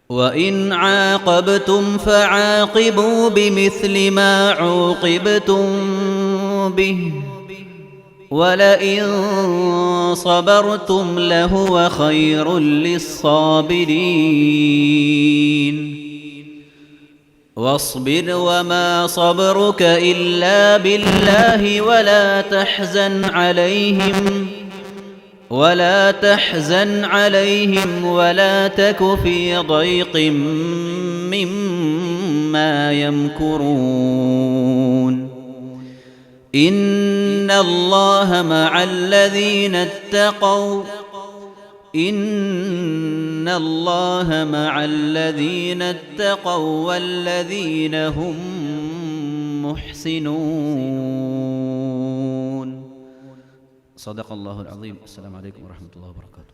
وَإِنْ عَاقَبْتُمْ فَعَاقِبُوا بِمِثْلِ مَا عُوقِبْتُمْ بِهِ وَلَئِنْ صَبَرْتُمْ لَهُوَ خَيْرٌ لِلصَّابِرِينَ وَاصْبِرْ وَمَا صَبْرُكَ إِلَّا بِاللَّهِ وَلَا تحزن عليهم ولا تك في ضيق مما يمكرون إن الله مع الذين اتقوا والذين هم محسنون. صدق الله العظيم. السلام عليكم ورحمة الله وبركاته.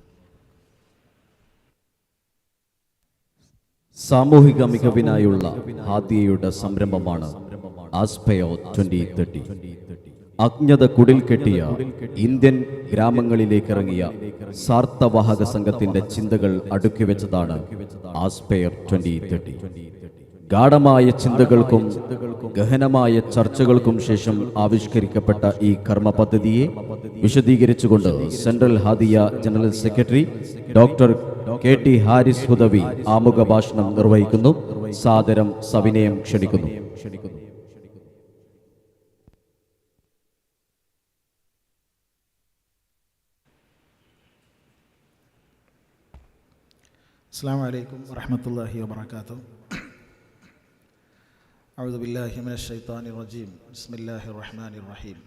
സാമൂഹിക മികവിനായുള്ള ഹാദിയയുടെ സംരംഭമാണ് ആസ്പയോ 2030. അജ്ഞത കുടിൽ കെട്ടിയ ഇന്ത്യൻ ഗ്രാമങ്ങളിലേക്കിറങ്ങിയ സാർത്ഥവാഹക സംഘത്തിന്റെ ചിന്തകൾ അടുക്കിവെച്ചതാണ് ആസ്പെയർ 2030. ഗാഢമായ ചിന്തകൾക്കും ഗഹനമായ ചർച്ചകൾക്കും ശേഷം ആവിഷ്കരിക്കപ്പെട്ട ഈ കർമ്മ പദ്ധതിയെ വിശദീകരിച്ചുകൊണ്ട് central Hadiya general secretary doctor KT Haris Hudawi ആമുഖ ഭാഷണം നിർവഹിക്കുന്നു. സാദരം സവിനയം ക്ഷണിക്കുന്നു. അസ്സലാമു അലൈക്കും വറഹ്മത്തുള്ളാഹി വബറകാതുഹു. അഊദു ബില്ലാഹി മിനശ് ശൈത്വാനിർ റജീം. ബിസ്മില്ലാഹിർ റഹ്മാനിർ റഹീം.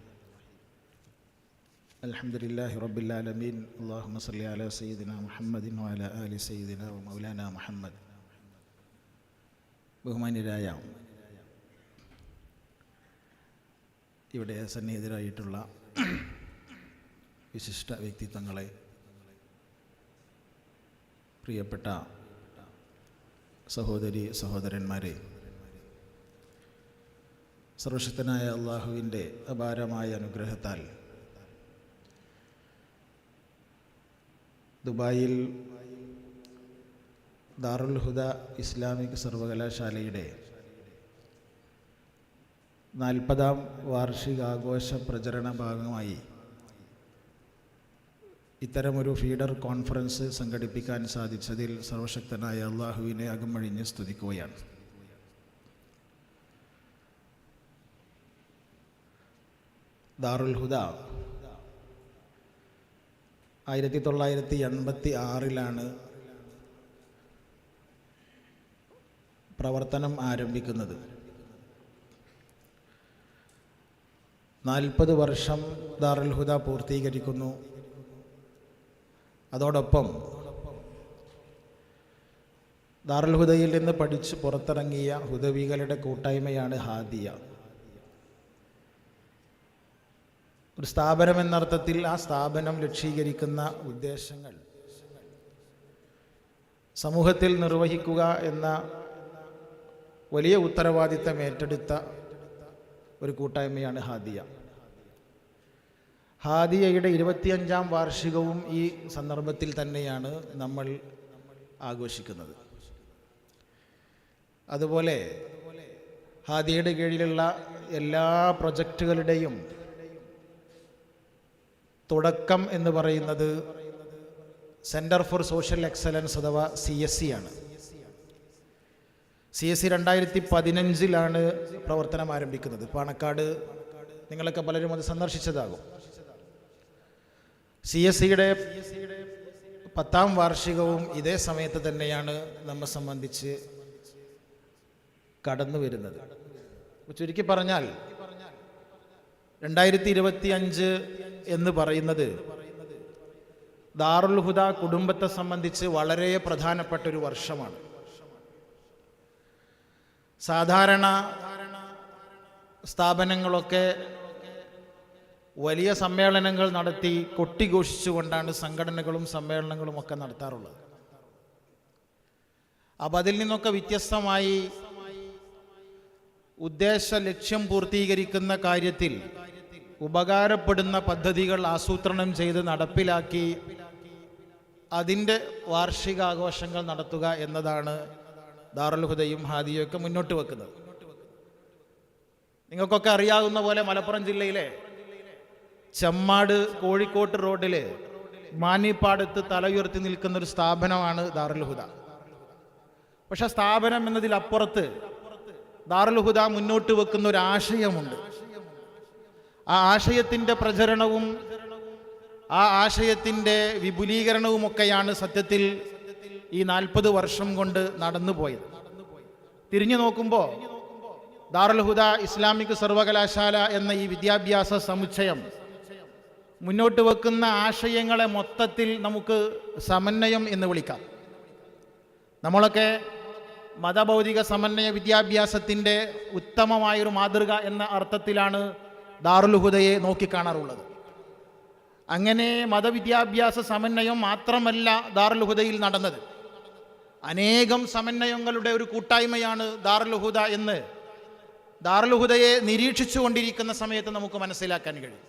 അൽഹംദുലില്ലാഹി റബ്ബിൽ ആലമീൻ. അല്ലാഹുമ്മ സ്വല്ലി അലാ സയ്യിദിനാ മുഹമ്മദിൻ വഅലാ ആലി സയ്യിദിനാ വമൗലാനാ മുഹമ്മദ്. ബഹുമാന്യരായ ഇവിടെ സന്നിഹിതരായിട്ടുള്ള വിശിഷ്ട വ്യക്തിത്വങ്ങളെ, പ്രിയപ്പെട്ട സഹോദരി സഹോദരന്മാരെ, സർവശക്തനായ അള്ളാഹുവിൻ്റെ അപാരമായ അനുഗ്രഹത്താൽ ദുബായിൽ ദാറുൽ ഹുദ ഇസ്ലാമിക് സർവകലാശാലയുടെ 40ാം വാർഷികാഘോഷ പ്രചരണ ഭാഗമായി ഇത്തരമൊരു ഫീഡർ കോൺഫറൻസ് സംഘടിപ്പിക്കാൻ സാധിച്ചതിൽ സർവശക്തനായ അള്ളാഹുവിനെ അകമഴിഞ്ഞ് സ്തുതിക്കുകയാണ്. ദാറുൽ ഹുദ 1986 പ്രവർത്തനം ആരംഭിക്കുന്നത്. 40 വർഷം ദാറുൽ ഹുദ പൂർത്തീകരിക്കുന്നു. അതോടൊപ്പം ദാറുൽ ഹുദയിൽ നിന്ന് പഠിച്ച് പുറത്തിറങ്ങിയ ഹുദവികളുടെ കൂട്ടായ്മയാണ് ഹാദിയ. ഒരു സ്ഥാപനം എന്നർത്ഥത്തിൽ ആ സ്ഥാപനം ലക്ഷീകരിക്കുന്ന ഉദ്ദേശങ്ങൾ സമൂഹത്തിൽ നിർവഹിക്കുക എന്ന വലിയ ഉത്തരവാദിത്തം ഏറ്റെടുത്ത ഒരു കൂട്ടായ്മയാണ് ഹാദിയ. ഹാദിയയുടെ 25ാം വാർഷികവും ഈ സന്ദർഭത്തിൽ തന്നെയാണ് നമ്മൾ ആഘോഷിക്കുന്നത്. അതുപോലെ ഹാദിയയുടെ കീഴിലുള്ള എല്ലാ പ്രൊജക്റ്റുകളുടെയും തുടക്കം എന്ന് പറയുന്നത് സെൻറ്റർ ഫോർ സോഷ്യൽ എക്സലൻസ് അഥവാ CSC ആണ്. CSC 2015 പ്രവർത്തനം ആരംഭിക്കുന്നത്. പാണക്കാട് നിങ്ങളൊക്കെ പലരും അത് സന്ദർശിച്ചതാകും. CSCയുടെ 10ാം വാർഷികവും ഇതേ സമയത്ത് തന്നെയാണ് നമ്മെ സംബന്ധിച്ച് കടന്നു വരുന്നത്. ചുരുക്കി പറഞ്ഞാൽ 2025 എന്ന് പറയുന്നത് ദാറുൽ ഹുദ കുടുംബത്തെ സംബന്ധിച്ച് വളരെ പ്രധാനപ്പെട്ട ഒരു വർഷമാണ്. സാധാരണ സ്ഥാപനങ്ങളൊക്കെ വലിയ സമ്മേളനങ്ങൾ നടത്തി കൊട്ടിഘോഷിച്ചുകൊണ്ടാണ് സംഘടനകളും സമ്മേളനങ്ങളും ഒക്കെ നടത്താറുള്ളത്. അപ്പം അതിൽ നിന്നൊക്കെ വ്യത്യസ്തമായി ഉദ്ദേശ ലക്ഷ്യം പൂർത്തീകരിക്കുന്ന കാര്യത്തിൽ ഉപകാരപ്പെടുന്ന പദ്ധതികൾ ആസൂത്രണം ചെയ്ത് നടപ്പിലാക്കി അതിൻ്റെ വാർഷികാഘോഷങ്ങൾ നടത്തുക എന്നതാണ് ദാറുൽ ഹുദയും ഹാദിയും ഒക്കെ മുന്നോട്ട് വെക്കുന്നത്. നിങ്ങൾക്കൊക്കെ അറിയാവുന്ന പോലെ മലപ്പുറം ജില്ലയിലെ ചെമ്മാട് കോഴിക്കോട്ട് റോഡിൽ മാനിപ്പാടത്ത് തല ഉയർത്തി നിൽക്കുന്ന ഒരു സ്ഥാപനമാണ് ദാറുൽ ഹുദ. പക്ഷെ സ്ഥാപനം എന്നതിലപ്പുറത്ത് ദാറുൽ ഹുദ മുന്നോട്ട് വെക്കുന്ന ഒരു ആശയമുണ്ട്. ആ ആശയത്തിൻ്റെ പ്രചരണവും ആ ആശയത്തിൻ്റെ വിപുലീകരണവുമൊക്കെയാണ് സത്യത്തിൽ ഈ 40 വർഷം കൊണ്ട് നടന്നു പോയത്. തിരിഞ്ഞു നോക്കുമ്പോൾ ദാറുൽ ഹുദ ഇസ്ലാമിക് സർവകലാശാല എന്ന ഈ വിദ്യാഭ്യാസ സമുച്ചയം മുന്നോട്ട് വെക്കുന്ന ആശയങ്ങളെ മൊത്തത്തിൽ നമുക്ക് സമന്വയം എന്ന് വിളിക്കാം. നമ്മളൊക്കെ മതഭൗതിക സമന്വയ വിദ്യാഭ്യാസത്തിൻ്റെ ഉത്തമമായൊരു മാതൃക എന്ന അർത്ഥത്തിലാണ് ദാറുൽ ഹുദയെ നോക്കിക്കാണാറുള്ളത്. അങ്ങനെ മതവിദ്യാഭ്യാസ സമന്വയം മാത്രമല്ല ദാറുൽ ഹുദയിൽ നടന്നത്. അനേകം സമന്വയങ്ങളുടെ ഒരു കൂട്ടായ്മയാണ് ദാറുൽ ഹുദ എന്ന് ദാറുൽ ഹുദയെ നിരീക്ഷിച്ചു കൊണ്ടിരിക്കുന്ന സമയത്ത് നമുക്ക് മനസ്സിലാക്കാൻ കഴിയും.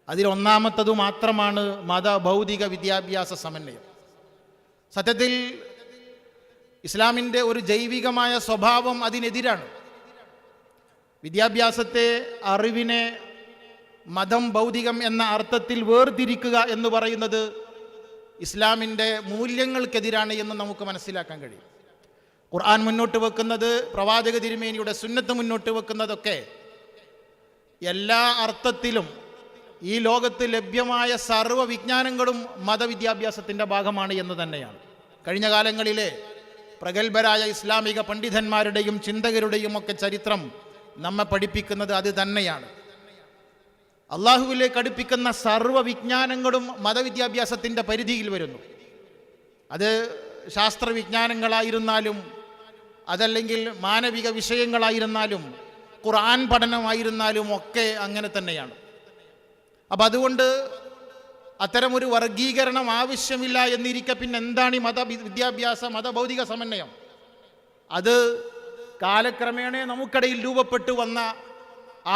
അതിലൊന്നാമത്തതു മാത്രമാണ് മതഭൗതിക വിദ്യാഭ്യാസ സമന്വയം. സത്യത്തിൽ ഇസ്ലാമിൻ്റെ ഒരു ജൈവികമായ സ്വഭാവം അതിനെതിരാണ്. വിദ്യാഭ്യാസത്തെ, അറിവിനെ മതം ഭൗതികം എന്ന അർത്ഥത്തിൽ വേർതിരിക്കുക എന്ന് പറയുന്നത് ഇസ്ലാമിൻ്റെ മൂല്യങ്ങൾക്കെതിരാണ് എന്ന് നമുക്ക് മനസ്സിലാക്കാൻ കഴിയും. ഖുർആൻ മുന്നോട്ട് വെക്കുന്നത്, പ്രവാചക തിരുമേനിയുടെ സുന്നത്ത് മുന്നോട്ട് വെക്കുന്നതൊക്കെ എല്ലാ അർത്ഥത്തിലും ഈ ലോകത്ത് ലഭ്യമായ സർവ്വ വിജ്ഞാനങ്ങളും മതവിദ്യാഭ്യാസത്തിൻ്റെ ഭാഗമാണ് എന്ന് തന്നെയാണ്. കഴിഞ്ഞ കാലങ്ങളിലെ പ്രഗത്ഭരായ ഇസ്ലാമിക പണ്ഡിതന്മാരുടെയും ചിന്തകരുടെയും ഒക്കെ ചരിത്രം നമ്മെ പഠിപ്പിക്കുന്നത് അത് തന്നെയാണ്. അള്ളാഹുവിലേക്ക് അടുപ്പിക്കുന്ന സർവ്വ വിജ്ഞാനങ്ങളും മതവിദ്യാഭ്യാസത്തിൻ്റെ പരിധിയിൽ വരുന്നു. അത് ശാസ്ത്രവിജ്ഞാനങ്ങളായിരുന്നാലും അതല്ലെങ്കിൽ മാനവിക വിഷയങ്ങളായിരുന്നാലും ഖുർആൻ പഠനമായിരുന്നാലും ഒക്കെ അങ്ങനെ തന്നെയാണ്. അപ്പം അതുകൊണ്ട് അത്തരമൊരു വർഗീകരണം ആവശ്യമില്ല എന്നിരിക്കെ പിന്നെ എന്താണ് ഈ വിദ്യാഭ്യാസ മതഭൗതിക സമന്വയം? അത് കാലക്രമേണ നമുക്കിടയിൽ രൂപപ്പെട്ടു വന്ന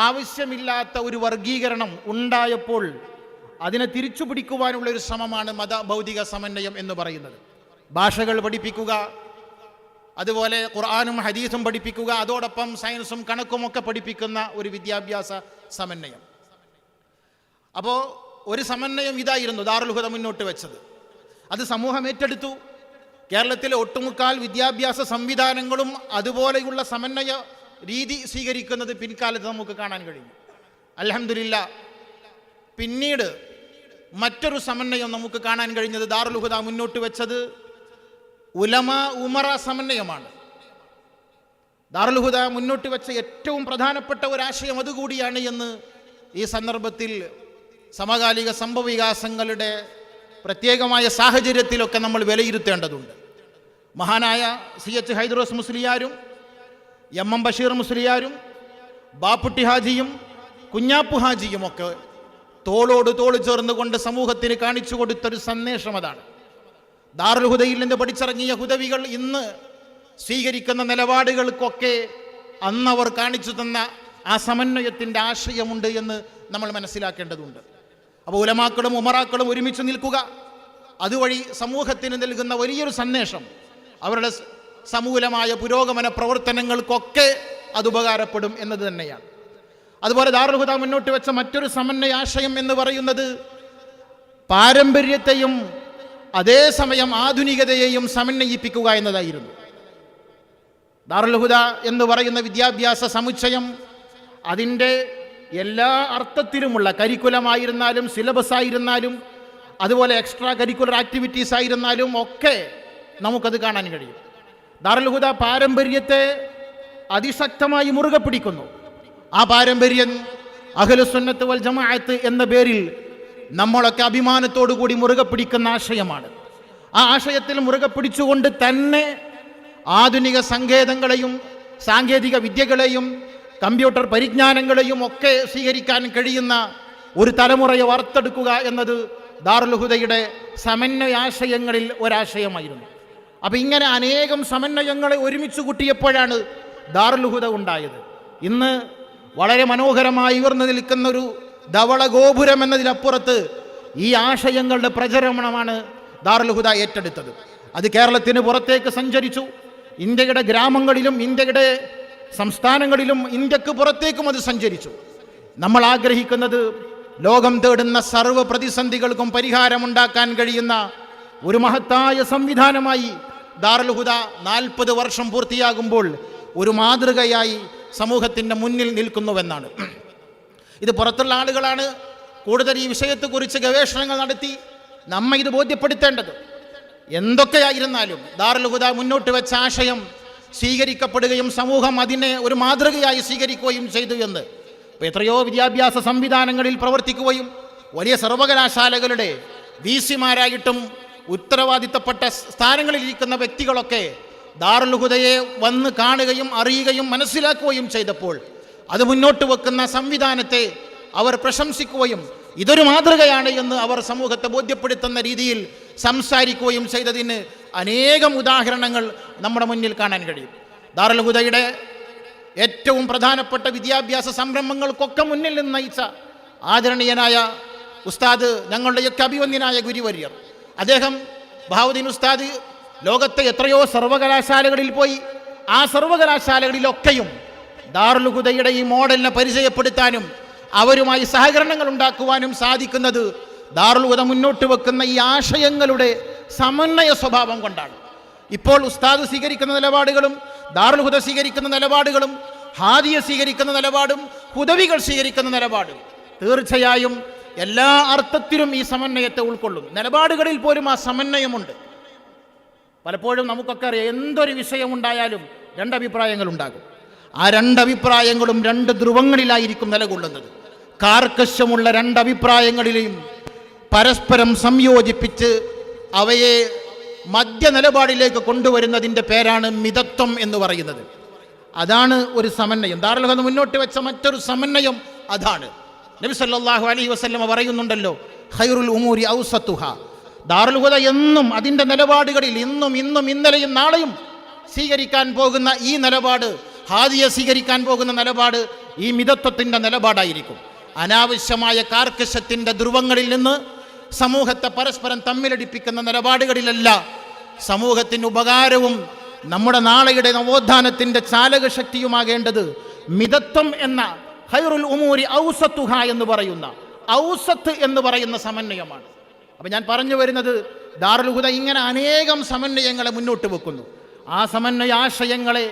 ആവശ്യമില്ലാത്ത ഒരു വർഗീകരണം ഉണ്ടായപ്പോൾ അതിനെ തിരിച്ചു പിടിക്കുവാനുള്ള ഒരു ശ്രമമാണ് മതഭൗതിക സമന്വയം എന്ന് പറയുന്നത്. ഭാഷകൾ പഠിപ്പിക്കുക, അതുപോലെ ഖുർആനും ഹദീസും പഠിപ്പിക്കുക, അതോടൊപ്പം സയൻസും കണക്കുമൊക്കെ പഠിപ്പിക്കുന്ന ഒരു വിദ്യാഭ്യാസ സമന്വയം. അപ്പോൾ ഒരു സമന്വയം ഇതായിരുന്നു ദാറുൽ ഹുദ മുന്നോട്ട് വെച്ചത്. അത് സമൂഹം ഏറ്റെടുത്തു. കേരളത്തിലെ ഒട്ടുമുക്കാൽ വിദ്യാഭ്യാസ സംവിധാനങ്ങളും അതുപോലെയുള്ള സമന്വയ രീതി സ്വീകരിക്കുന്നത് പിൻകാലത്ത് നമുക്ക് കാണാൻ കഴിയും. അൽഹംദുലില്ലാഹ് പിന്നീട് മറ്റൊരു സമന്വയം നമുക്ക് കാണാൻ കഴിഞ്ഞത് ദാറുൽ ഹുദ മുന്നോട്ട് വെച്ചത് ഉലമ ഉമറ സമന്വയമാണ്. ദാറുൽ ഹുദ മുന്നോട്ട് വെച്ച ഏറ്റവും പ്രധാനപ്പെട്ട ഒരാശയം അതുകൂടിയാണ് എന്ന് ഈ സന്ദർഭത്തിൽ സമകാലിക സംഭവവികാസങ്ങളുടെ പ്രത്യേകമായ സാഹചര്യത്തിലൊക്കെ നമ്മൾ വിലയിരുത്തേണ്ടതുണ്ട്. മഹാനായ CH ഹൈദ്രോസ് മുസ്ലിയാരും MM ബഷീർ മുസ്ലിയാരും ബാപ്പുട്ടി ഹാജിയും കുഞ്ഞാപ്പു ഹാജിയും ഒക്കെ തോളോട് തോൾ ചേർന്നുകൊണ്ട് സമൂഹത്തിന് കാണിച്ചു കൊടുത്തൊരു സന്ദേശം അതാണ്. ദാറുൽ ഹുദയിൽ നിന്ന് പഠിച്ചിറങ്ങിയ ഹുദവികൾ ഇന്ന് സ്വീകരിക്കുന്ന നിലപാടുകൾക്കൊക്കെ അന്നവർ കാണിച്ചു തന്ന ആ സമന്വയത്തിൻ്റെ ആശയമുണ്ട് എന്ന് നമ്മൾ മനസ്സിലാക്കേണ്ടതുണ്ട്. അപ്പോൾ ഉലമാക്കളും ഉമറാക്കളും ഒരുമിച്ച് നിൽക്കുക, അതുവഴി സമൂഹത്തിന് നൽകുന്ന വലിയൊരു സന്ദേശം, അവരുടെ സമൂലമായ പുരോഗമന പ്രവർത്തനങ്ങൾക്കൊക്കെ അത് ഉപകാരപ്പെടും എന്നത് തന്നെയാണ്. അതുപോലെ ദാറുൽ ഹുദ മുന്നോട്ട് വെച്ച മറ്റൊരു സമന്വയ ആശയം എന്ന് പറയുന്നത് പാരമ്പര്യത്തെയും അതേസമയം ആധുനികതയെയും സമന്വയിപ്പിക്കുക എന്നതായിരുന്നു. ദാറുൽ ഹുദ എന്ന് പറയുന്ന വിദ്യാഭ്യാസ സമുച്ചയം അതിൻ്റെ എല്ലാ അർത്ഥത്തിലുമുള്ള കരിക്കുലമായിരുന്നാലും സിലബസ് ആയിരുന്നാലും അതുപോലെ എക്സ്ട്രാ കരിക്കുലർ ആക്ടിവിറ്റീസ് ആയിരുന്നാലും ഒക്കെ നമുക്കത് കാണാൻ കഴിയും. ദാറുൽ ഹുദ പാരമ്പര്യത്തെ അതിശക്തമായി മുറുകെ പിടിക്കുന്നു. ആ പാരമ്പര്യം അഹ്ലുസുന്നത്ത് വൽ ജമാഅത്ത് എന്ന പേരിൽ നമ്മളൊക്കെ അഭിമാനത്തോടു കൂടി മുറുകെ പിടിക്കുന്ന ആശയമാണ്. ആ ആശയത്തിൽ മുറുകെ പിടിച്ചുകൊണ്ട് തന്നെ ആധുനിക സങ്കേതങ്ങളെയും സാങ്കേതിക വിദ്യകളെയും കമ്പ്യൂട്ടർ പരിജ്ഞാനങ്ങളെയും ഒക്കെ സ്വീകരിക്കാൻ കഴിയുന്ന ഒരു തലമുറയെ വാർത്തെടുക്കുക എന്നത് ദാറുൽ ഹുദയുടെ സമന്വയാശയങ്ങളിൽ ഒരാശയമായിരുന്നു. അപ്പം ഇങ്ങനെ അനേകം സമന്വയങ്ങളെ ഒരുമിച്ച് കൂട്ടിയപ്പോഴാണ് ദാറുൽ ഹുദ ഉണ്ടായത്. ഇന്ന് വളരെ മനോഹരമായി ഉയർന്നു നിൽക്കുന്നൊരു ധവള ഗോപുരം എന്നതിലപ്പുറത്ത് ഈ ആശയങ്ങളുടെ പ്രചരണമാണ് ദാറുൽ ഹുദ ഏറ്റെടുത്തത്. അത് കേരളത്തിന് പുറത്തേക്ക് സഞ്ചരിച്ചു. ഇന്ത്യയുടെ ഗ്രാമങ്ങളിലും ഇന്ത്യയുടെ സംസ്ഥാനങ്ങളിലും ഇന്ത്യക്ക് പുറത്തേക്കും അത് സഞ്ചരിച്ചു. നമ്മൾ ആഗ്രഹിക്കുന്നത് ലോകം തേടുന്ന സർവ്വ പ്രതിസന്ധികൾക്കും പരിഹാരമുണ്ടാക്കാൻ കഴിയുന്ന ഒരു മഹത്തായ സംവിധാനമായി ദാറുൽ ഹുദ 40 വർഷം പൂർത്തിയാകുമ്പോൾ ഒരു മാതൃകയായി സമൂഹത്തിൻ്റെ മുന്നിൽ നിൽക്കുന്നുവെന്നാണ്. ഇത് പുറത്തുള്ള ആളുകളാണ് കൂടുതൽ ഈ വിഷയത്തെക്കുറിച്ച് ഗവേഷണങ്ങൾ നടത്തി നമ്മെ ഇത് ബോധ്യപ്പെടുത്തേണ്ടത്. എന്തൊക്കെയായിരുന്നാലും ദാറുൽ ഹുദ മുന്നോട്ട് വെച്ച ആശയം സ്വീകരിക്കപ്പെടുകയും സമൂഹം അതിനെ ഒരു മാതൃകയായി സ്വീകരിക്കുകയും ചെയ്തു എന്ന് എത്രയോ വിദ്യാഭ്യാസ സംവിധാനങ്ങളിൽ പ്രവർത്തിക്കുകയും വലിയ സർവകലാശാലകളുടെ VC-മാരായിട്ടും ഉത്തരവാദിത്തപ്പെട്ട സ്ഥാനങ്ങളിലിരിക്കുന്ന വ്യക്തികളൊക്കെ ദാറുൽ ഹുദയെ വന്ന് കാണുകയും അറിയുകയും മനസ്സിലാക്കുകയും ചെയ്തപ്പോൾ അത് മുന്നോട്ട് വെക്കുന്ന സംവിധാനത്തെ അവർ പ്രശംസിക്കുകയും ഇതൊരു മാതൃകയാണ് എന്ന് അവർ സമൂഹത്തെ ബോധ്യപ്പെടുത്തുന്ന രീതിയിൽ സംസാരിക്കുകയും ചെയ്തതിന് അനേകം ഉദാഹരണങ്ങൾ നമ്മുടെ മുന്നിൽ കാണാൻ കഴിയും. ദാറുൽ ഹുദയുടെ ഏറ്റവും പ്രധാനപ്പെട്ട വിദ്യാഭ്യാസ സംരംഭങ്ങൾക്കൊക്കെ മുന്നിൽ നിന്ന് നയിച്ച ആദരണീയനായ ഉസ്താദ്, ഞങ്ങളുടെയൊക്കെ അഭിവന്ദ്യനായ ഗുരുവര്യർ, അദ്ദേഹം ബഹാവുദ്ദീൻ ഉസ്താദ് ലോകത്തെ എത്രയോ സർവകലാശാലകളിൽ പോയി. ആ സർവകലാശാലകളിലൊക്കെയും ദാറുൽ ഹുദയുടെ ഈ മോഡലിനെ പരിചയപ്പെടുത്താനും അവരുമായി സഹകരണങ്ങൾ ഉണ്ടാക്കുവാനും സാധിക്കുന്നത് ദാറുൽ ഹുദ മുന്നോട്ട് വെക്കുന്ന ഈ ആശയങ്ങളുടെ സമന്വയ സ്വഭാവം കൊണ്ടാണ്. ഇപ്പോൾ ഉസ്താദ് സ്വീകരിക്കുന്ന നിലപാടുകളും ദാറുൽ ഹുദ സ്വീകരിക്കുന്ന നിലപാടുകളും ഹാദിയ സ്വീകരിക്കുന്ന നിലപാടും ഹുദവികൾ സ്വീകരിക്കുന്ന നിലപാടും തീർച്ചയായും എല്ലാ അർത്ഥത്തിലും ഈ സമന്വയത്തെ ഉൾക്കൊള്ളും. നിലപാടുകളിൽ പോലും ആ സമന്വയമുണ്ട്. പലപ്പോഴും നമുക്കൊക്കെ അറിയാം, എന്തൊരു വിഷയമുണ്ടായാലും രണ്ടഭിപ്രായങ്ങളുണ്ടാകും. ആ രണ്ടഭിപ്രായങ്ങളും രണ്ട് ധ്രുവങ്ങളിലായിരിക്കും നിലകൊള്ളുന്നത്. കാർക്കശ്യമുള്ള രണ്ടഭിപ്രായങ്ങളിലെയും പരസ്പരം സംയോജിപ്പിച്ച് അവയെ മധ്യ നിലപാടിലേക്ക് കൊണ്ടുവരുന്നതിൻ്റെ പേരാണ് മിതത്വം എന്ന് പറയുന്നത്. അതാണ് ഒരു സമന്വയം. ദാറുൽ ഹുദ മുന്നോട്ട് വെച്ച മറ്റൊരു സമന്വയം അതാണ്. നബി സല്ലല്ലാഹു അലൈഹി വസല്ലമ പറയുന്നുണ്ടല്ലോ, ഖൈറുൽ ഉമൂരി ഔസത്തുഹ. ദാറുൽ ഹുദ എന്നും അതിൻ്റെ നിലപാടുകളിൽ ഇന്നും ഇന്നലെയും നാളെയും സ്വീകരിക്കാൻ പോകുന്ന ഈ നിലപാട്, ഹാദിയ സ്വീകരിക്കാൻ പോകുന്ന നിലപാട് ഈ മിതത്വത്തിൻ്റെ നിലപാടായിരിക്കും. അനാവശ്യമായ കാർക്കശ്യത്തിൻ്റെ ധ്രുവങ്ങളിൽ നിന്ന് സമൂഹത്തെ പരസ്പരം തമ്മിലടിപ്പിക്കുന്ന നിലപാടുകളിലല്ല സമൂഹത്തിന് ഉപകാരവും നമ്മുടെ നാളെയുടെ നവോത്ഥാനത്തിൻ്റെ ചാലകശക്തിയുമാകേണ്ടത് മിതത്വം എന്ന ഖൈറുൽ ഉമൂരി ഔസത്തുഹ എന്ന് പറയുന്ന ഔസത്ത് എന്ന് പറയുന്ന സമന്വയമാണ്. അപ്പം ഞാൻ പറഞ്ഞു വരുന്നത്, ദാറുൽ ഹുദ ഇങ്ങനെ അനേകം സമന്വയങ്ങളെ മുന്നോട്ട് വെക്കുന്നു. ആ സമന്വയ ആശയങ്ങളെ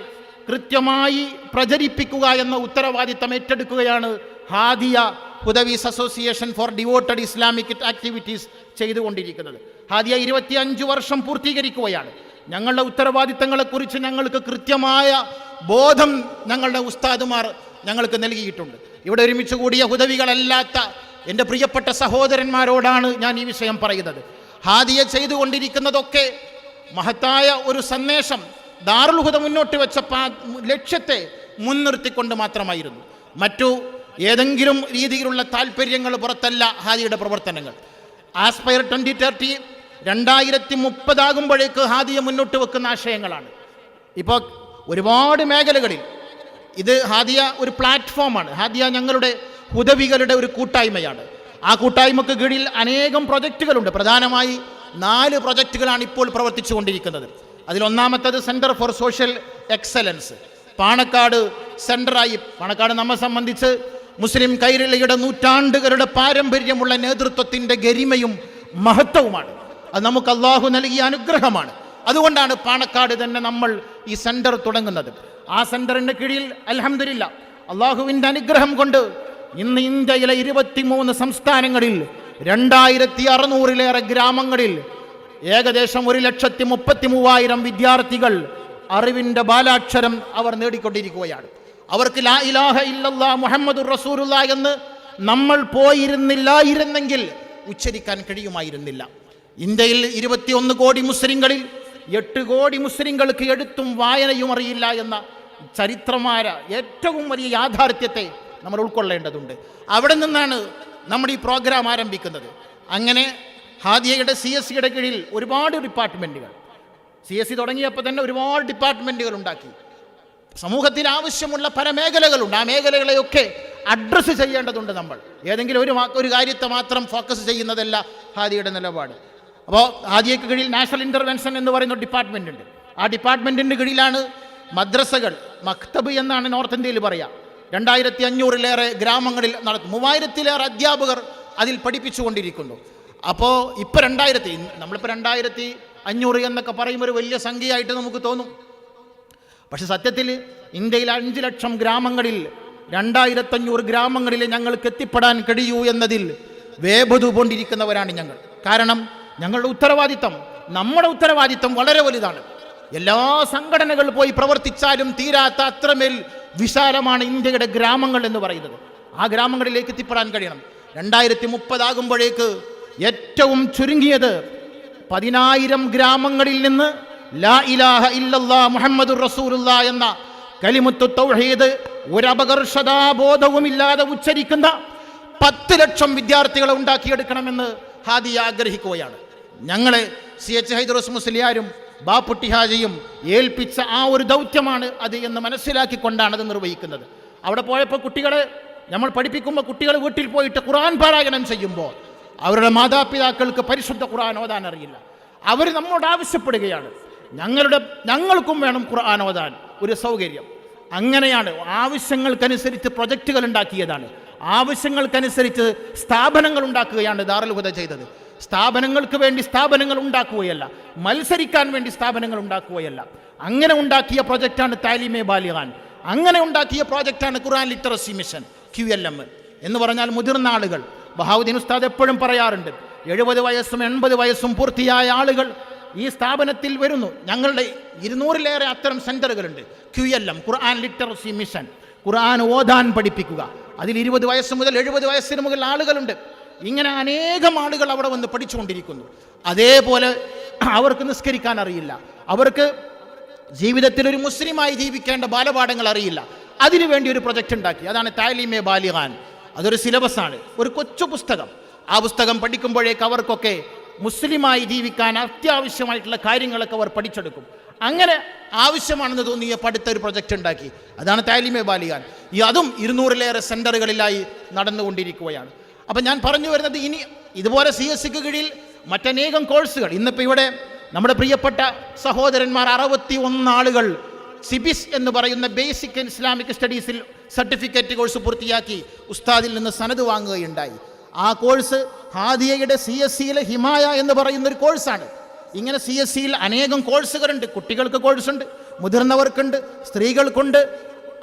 കൃത്യമായി പ്രചരിപ്പിക്കുക എന്ന ഉത്തരവാദിത്തം ഏറ്റെടുക്കുകയാണ് Hadia Hudawis association for devoted Islamic activities ചെയ്തുകൊണ്ടിരിക്കുന്നത്. ഹാദിയ 25 വർഷം പൂർത്തീകരിക്കുകയാണ്. ഞങ്ങളുടെ ഉത്തരവാദിത്തങ്ങളെക്കുറിച്ച് ഞങ്ങൾക്ക് കൃത്യമായ ബോധം ഞങ്ങളുടെ ഉസ്താദുമാർ ഞങ്ങൾക്ക് നൽകിയിട്ടുണ്ട്. ഇവിടെ ഒരുമിച്ച് കൂടിയ ഹുദവികളല്ലാത്ത എൻ്റെ പ്രിയപ്പെട്ട സഹോദരന്മാരോടാണ് ഞാൻ ഈ വിഷയം പറയുന്നത്. ഹാദിയ ചെയ്തുകൊണ്ടിരിക്കുന്നതൊക്കെ മഹത്തായ ഒരു സന്ദേശം ദാറുൽ ഹുദ മുന്നോട്ട് വെച്ച ലക്ഷ്യത്തെ മുൻനിർത്തിക്കൊണ്ട് മാത്രമായിരുന്നു. മറ്റു ഏതെങ്കിലും രീതിയിലുള്ള താല്പര്യങ്ങൾ പുറത്തല്ല ഹാദിയുടെ പ്രവർത്തനങ്ങൾ. ആസ്പയർ 2030 2030 ആകുമ്പോഴേക്ക് ഹാദിയ മുന്നോട്ട് വെക്കുന്ന ആശയങ്ങളാണ്. ഇപ്പോൾ ഒരുപാട് മേഖലകളിൽ ഇത് ഹാദിയ ഒരു പ്ലാറ്റ്ഫോമാണ്. ഹാദിയ ഞങ്ങളുടെ ഹുദവികളുടെ ഒരു കൂട്ടായ്മയാണ്. ആ കൂട്ടായ്മക്ക് കീഴിൽ അനേകം പ്രൊജക്റ്റുകളുണ്ട്. പ്രധാനമായി 4 പ്രൊജക്റ്റുകളാണ് ഇപ്പോൾ പ്രവർത്തിച്ചു കൊണ്ടിരിക്കുന്നത്. അതിലൊന്നാമത്തത് centre for social excellence. Panakkad സെൻറ്ററായി, പാണക്കാട് നമ്മെ സംബന്ധിച്ച് മുസ്ലിം കൈരളിയുടെ നൂറ്റാണ്ടുകളുടെ പാരമ്പര്യമുള്ള നേതൃത്വത്തിൻ്റെ ഗരിമയും മഹത്വവുമാണ്. അത് നമുക്ക് അള്ളാഹു നൽകിയ അനുഗ്രഹമാണ്. അതുകൊണ്ടാണ് പാണക്കാട് തന്നെ നമ്മൾ ഈ സെൻറ്റർ തുടങ്ങുന്നത്. ആ സെൻറ്ററിൻ്റെ കീഴിൽ അൽഹംദുലില്ലാ അള്ളാഹുവിൻ്റെ അനുഗ്രഹം കൊണ്ട് ഇന്ന് ഇന്ത്യയിലെ 23 സംസ്ഥാനങ്ങളിൽ 2600-ലേറെ ഗ്രാമങ്ങളിൽ ഏകദേശം 1,33,000 വിദ്യാർത്ഥികൾ അറിവിൻ്റെ ബാലാക്ഷരം അവർ നേടിക്കൊണ്ടിരിക്കുകയാണ്. അവർക്ക് ലാ ഇലാഹ ഇല്ലല്ലാഹ് മുഹമ്മദുർ റസൂലുള്ളാഹ് എന്ന് നമ്മൾ പോയിരുന്നില്ലായിരുന്നെങ്കിൽ ഉച്ചരിക്കാൻ കഴിയുമായിരുന്നില്ല. ഇന്ത്യയിൽ 21 കോടി മുസ്ലിങ്ങളിൽ 8 കോടി മുസ്ലിങ്ങൾക്ക് എഴുത്തും വായനയും അറിയില്ല എന്ന ചരിത്രമായ ഏറ്റവും വലിയ യാഥാർത്ഥ്യത്തെ നമ്മൾ ഉൾക്കൊള്ളേണ്ടതുണ്ട്. അവിടെ നിന്നാണ് നമ്മൾ ഈ പ്രോഗ്രാം ആരംഭിക്കുന്നത്. അങ്ങനെ ഹാദിയയുടെ CSCയുടെ കീഴിൽ ഒരുപാട് ഡിപ്പാർട്ട്മെൻറ്റുകൾ, CSC തുടങ്ങിയപ്പോൾ തന്നെ ഒരുപാട് ഡിപ്പാർട്ട്മെൻറ്റുകൾ ഉണ്ടാക്കി. സമൂഹത്തിൽ ആവശ്യമുള്ള പല മേഖലകളുണ്ട്. ആ മേഖലകളെയൊക്കെ അഡ്രസ്സ് ചെയ്യേണ്ടതുണ്ട്. നമ്മൾ ഏതെങ്കിലും ഒരു കാര്യത്തെ മാത്രം ഫോക്കസ് ചെയ്യുന്നതല്ല ഹാദിയയുടെ നിലപാട്. അപ്പോൾ ഹാദിയയ്ക്ക് കീഴിൽ നാഷണൽ ഇൻ്റർവെൻഷൻ എന്ന് പറയുന്ന ഡിപ്പാർട്ട്മെൻ്റ് ഉണ്ട്. ആ ഡിപ്പാർട്ട്മെൻറ്റിൻ്റെ കീഴിലാണ് മദ്രസകൾ, മക്തബ് എന്നാണ് നോർത്ത് ഇന്ത്യയിൽ പറയുക. 2500-ലേറെ ഗ്രാമങ്ങളിൽ നടത്തും. 3000-ലേറെ അധ്യാപകർ അതിൽ പഠിപ്പിച്ചുകൊണ്ടിരിക്കുന്നു. അപ്പോൾ ഇപ്പോൾ നമ്മളിപ്പോൾ 2500 എന്നൊക്കെ പറയുമ്പോൾ ഒരു വലിയ സംഖ്യയായിട്ട് നമുക്ക് തോന്നും. പക്ഷെ സത്യത്തിൽ ഇന്ത്യയിൽ 5 ലക്ഷം ഗ്രാമങ്ങളിൽ 2500 ഗ്രാമങ്ങളിൽ ഞങ്ങൾക്ക് എത്തിപ്പെടാൻ കഴിയൂ എന്നതിൽ വേബതു കൊണ്ടിരിക്കുന്നവരാണ് ഞങ്ങൾ. കാരണം ഞങ്ങളുടെ നമ്മുടെ ഉത്തരവാദിത്തം വളരെ വലുതാണ്. എല്ലാ സംഘടനകൾ പോയി പ്രവർത്തിച്ചാലും തീരാത്ത അത്രമേൽ വിശാലമാണ് ഇന്ത്യയുടെ ഗ്രാമങ്ങൾ എന്ന് പറയുന്നത്. ആ ഗ്രാമങ്ങളിലേക്ക് എത്തിപ്പെടാൻ കഴിയണം. 2030 ആകുമ്പോഴേക്ക് ഏറ്റവും ചുരുങ്ങിയത് 10,000 ഗ്രാമങ്ങളിൽ നിന്ന് ലാ ഇലാഹ ഇല്ലല്ലാഹ് മുഹമ്മദുർ റസൂലുള്ളാഹ് എന്ന കലിമത്തു തൗഹീദ് ഒരു അപകർഷതാബോധവുമില്ലാതെ ഉച്ചരിക്കുന്ന 10 ലക്ഷം വിദ്യാർത്ഥികളെ ഉണ്ടാക്കിയെടുക്കണമെന്ന് ഹാദിയ ആഗ്രഹിക്കുകയാണ്. ഞങ്ങളെ CH ഹൈദറസ് മുസ്ലിയാരും ബാപ്പുട്ടി ഹാജിയും ഏൽപ്പിച്ച ആ ഒരു ദൗത്യമാണ് അത് എന്ന് മനസ്സിലാക്കിക്കൊണ്ടാണ് അത് നിർവഹിക്കുന്നത്. അവിടെ പോയപ്പോൾ കുട്ടികളെ നമ്മൾ പഠിപ്പിക്കുമ്പോൾ കുട്ടികൾ വീട്ടിൽ പോയിട്ട് ഖുർആൻ പാരായണം ചെയ്യുമ്പോൾ അവരുടെ മാതാപിതാക്കൾക്ക് പരിശുദ്ധ ഖുർആൻ ഓതാൻ അറിയില്ല. അവർ നമ്മോട് ആവശ്യപ്പെടുകയാണ്, ഞങ്ങൾക്കും വേണം ഖുർആൻ ഓതാൻ ഒരു സൗകര്യം. അങ്ങനെയാണ് ആവശ്യങ്ങൾക്കനുസരിച്ച് പ്രൊജക്റ്റുകൾ ഉണ്ടാക്കിയതാണ്. ആവശ്യങ്ങൾക്കനുസരിച്ച് സ്ഥാപനങ്ങൾ ഉണ്ടാക്കുകയാണ് ദാറുൽ ഹുദ ചെയ്തത്. സ്ഥാപനങ്ങൾക്ക് വേണ്ടി സ്ഥാപനങ്ങൾ ഉണ്ടാക്കുകയല്ല, മത്സരിക്കാൻ വേണ്ടി സ്ഥാപനങ്ങൾ ഉണ്ടാക്കുകയല്ല. അങ്ങനെ ഉണ്ടാക്കിയ പ്രൊജക്റ്റാണ് താലിമെ ബാലിഗാൻ. അങ്ങനെ ഉണ്ടാക്കിയ പ്രോജക്റ്റാണ് ഖുർആൻ ലിറ്ററസി മിഷൻ QLM എന്ന് പറഞ്ഞാൽ മുതിർന്ന ആളുകൾ. ബഹാവുദ്ദീൻ ഉസ്താദ് എപ്പോഴും പറയാറുണ്ട്, 70 വയസ്സും 80 വയസ്സും പൂർത്തിയായ ആളുകൾ ഈ സ്ഥാപനത്തിൽ വരുന്നു. ഞങ്ങളുടെ 200-ലേറെ അത്തരം സെൻ്ററുകളുണ്ട്. QLM ഖുർആൻ ലിറ്ററസി മിഷൻ, ഖുർആൻ ഓതാൻ പഠിപ്പിക്കുക. അതിൽ 20 വയസ്സ് മുതൽ 70 വയസ്സിന് മുകളിൽ ആളുകളുണ്ട്. ഇങ്ങനെ അനേകം ആളുകൾ അവിടെ വന്ന് പഠിച്ചുകൊണ്ടിരിക്കുന്നു. അതേപോലെ അവർക്ക് നിസ്കരിക്കാൻ അറിയില്ല, അവർക്ക് ജീവിതത്തിൽ ഒരു മുസ്ലിമായി ജീവിക്കേണ്ട ബാലപാഠങ്ങൾ അറിയില്ല. അതിനുവേണ്ടി ഒരു പ്രൊജക്റ്റ് ഉണ്ടാക്കി. അതാണ് താലിമെ ബാലിഗാൻ. അതൊരു സിലബസാണ്, ഒരു കൊച്ചു പുസ്തകം. ആ പുസ്തകം പഠിക്കുമ്പോഴേക്ക് അവർക്കൊക്കെ മുസ്ലിമായി ജീവിക്കാൻ അത്യാവശ്യമായിട്ടുള്ള കാര്യങ്ങളൊക്കെ അവർ പഠിച്ചെടുക്കും. അങ്ങനെ ആവശ്യമാണെന്ന് തോന്നിയ പഠിത്തൊരു പ്രൊജക്റ്റ് ഉണ്ടാക്കി. അതാണ് താലിമെ ബാലിഗാൻ. അതും 200-ലേറെ സെൻ്ററുകളിലായി നടന്നുകൊണ്ടിരിക്കുകയാണ്. അപ്പം ഞാൻ പറഞ്ഞു വരുന്നത്, ഇനി ഇതുപോലെ CSക്ക് കീഴിൽ മറ്റനേകം കോഴ്സുകൾ ഇന്നിപ്പോൾ ഇവിടെ നമ്മുടെ പ്രിയപ്പെട്ട സഹോദരന്മാർ 61 ആളുകൾ സിബിസ് എന്ന് പറയുന്ന ബേസിക് ഇസ്ലാമിക് സ്റ്റഡീസിൽ സർട്ടിഫിക്കറ്റ് കോഴ്സ് പൂർത്തിയാക്കി ഉസ്താദിൽ നിന്ന് സനത് വാങ്ങുകയുണ്ടായി. ആ കോഴ്സ് ഹാദിയയുടെ CSCയിലെ ഹിമായ എന്ന് പറയുന്നൊരു കോഴ്സാണ്. ഇങ്ങനെ CSCയിൽ അനേകം കോഴ്സുകളുണ്ട്. കുട്ടികൾക്ക് കോഴ്സുണ്ട്, മുതിർന്നവർക്കുണ്ട്, സ്ത്രീകൾക്കുണ്ട്.